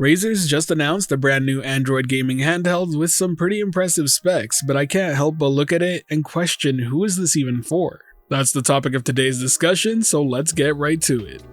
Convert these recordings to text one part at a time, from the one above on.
Razer's just announced a brand new Android gaming handheld with some pretty impressive specs, but I can't help but look at it and question who is this even for? That's the topic of today's discussion, so let's get right to it.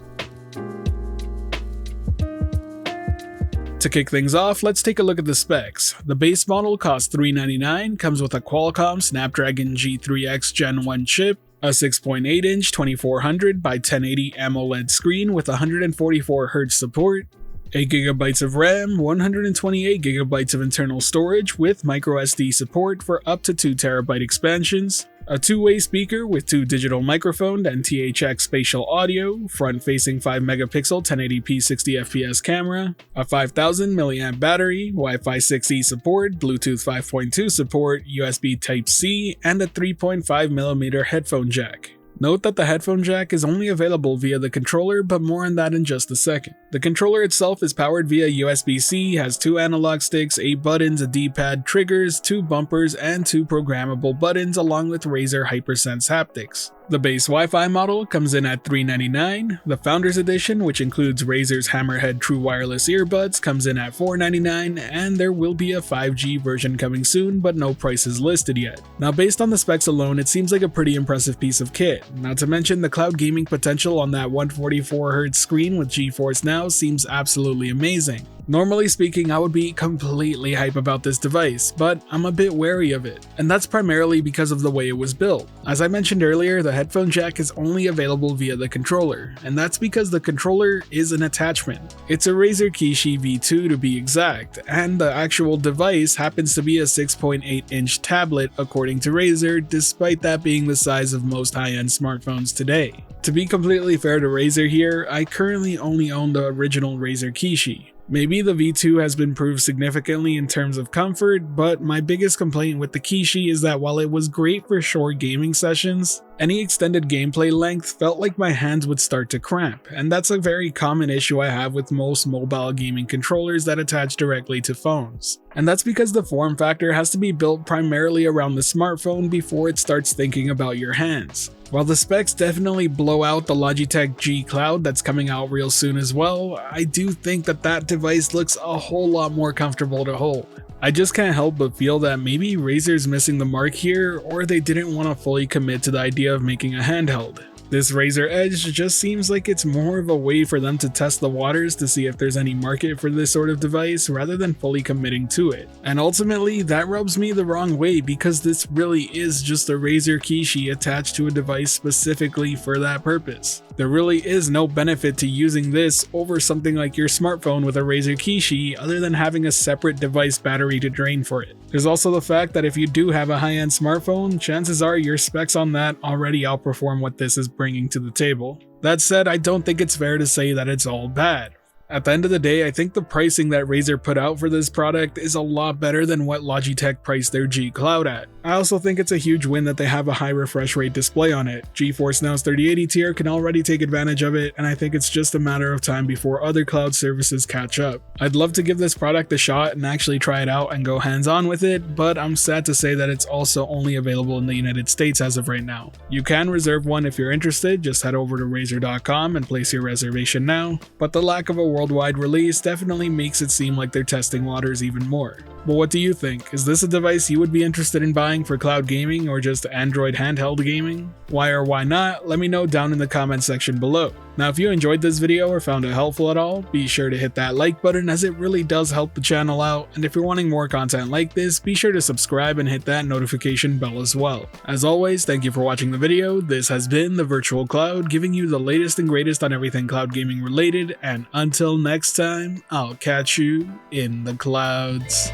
To kick things off, let's take a look at the specs. The base model costs $399, comes with a Qualcomm Snapdragon G3X Gen 1 chip, a 6.8-inch 2400 by 1080 AMOLED screen with 144Hz support, 8GB of RAM, 128GB of internal storage with microSD support for up to 2TB expansions, a two-way speaker with 2 digital microphones and THX spatial audio, front-facing 5MP 1080p 60fps camera, a 5000 mAh battery, Wi-Fi 6E support, Bluetooth 5.2 support, USB Type-C, and a 3.5mm headphone jack. Note that the headphone jack is only available via the controller, but more on that in just a second. The controller itself is powered via USB-C, has 2 analog sticks, 8 buttons, a D-pad, triggers, 2 bumpers, and 2 programmable buttons along with Razer HyperSense haptics. The base Wi-Fi model comes in at $399, the Founders Edition, which includes Razer's Hammerhead True Wireless earbuds, comes in at $499, and there will be a 5G version coming soon, but no price is listed yet. Now based on the specs alone, it seems like a pretty impressive piece of kit, not to mention the cloud gaming potential on that 144Hz screen with GeForce Now seems absolutely amazing. Normally speaking, I would be completely hype about this device, but I'm a bit wary of it, and that's primarily because of the way it was built. As I mentioned earlier, the headphone jack is only available via the controller, and that's because the controller is an attachment. It's a Razer Kishi V2 to be exact, and the actual device happens to be a 6.8-inch tablet according to Razer, despite that being the size of most high-end smartphones today. To be completely fair to Razer here, I currently only own the original Razer Kishi. Maybe the V2 has been improved significantly in terms of comfort, but my biggest complaint with the Kishi is that while it was great for short gaming sessions, any extended gameplay length felt like my hands would start to cramp, and that's a very common issue I have with most mobile gaming controllers that attach directly to phones. And that's because the form factor has to be built primarily around the smartphone before it starts thinking about your hands. While the specs definitely blow out the Logitech G Cloud that's coming out real soon as well, I do think that device looks a whole lot more comfortable to hold. I just can't help but feel that maybe Razer's missing the mark here, or they didn't want to fully commit to the idea of making a handheld. This Razer Edge just seems like it's more of a way for them to test the waters to see if there's any market for this sort of device rather than fully committing to it. And ultimately, that rubs me the wrong way because this really is just a Razer Kishi attached to a device specifically for that purpose. There really is no benefit to using this over something like your smartphone with a Razer Kishi other than having a separate device battery to drain for it. There's also the fact that if you do have a high-end smartphone, chances are your specs on that already outperform what this is bringing to the table. That said, I don't think it's fair to say that it's all bad. At the end of the day, I think the pricing that Razer put out for this product is a lot better than what Logitech priced their G Cloud at. I also think it's a huge win that they have a high refresh rate display on it. GeForce Now's 3080 tier can already take advantage of it, and I think it's just a matter of time before other cloud services catch up. I'd love to give this product a shot and actually try it out and go hands-on with it, but I'm sad to say that it's also only available in the United States as of right now. You can reserve one if you're interested, just head over to Razer.com and place your reservation now, but the lack of a worldwide release definitely makes it seem like they're testing waters even more. But what do you think? Is this a device you would be interested in buying for cloud gaming or just Android handheld gaming? Why or why not? Let me know down in the comment section below. Now if you enjoyed this video or found it helpful at all, be sure to hit that like button as it really does help the channel out, and if you're wanting more content like this, be sure to subscribe and hit that notification bell as well. As always, thank you for watching the video. This has been the Virtual Cloud, giving you the latest and greatest on everything cloud gaming related, and until next time, I'll catch you in the clouds.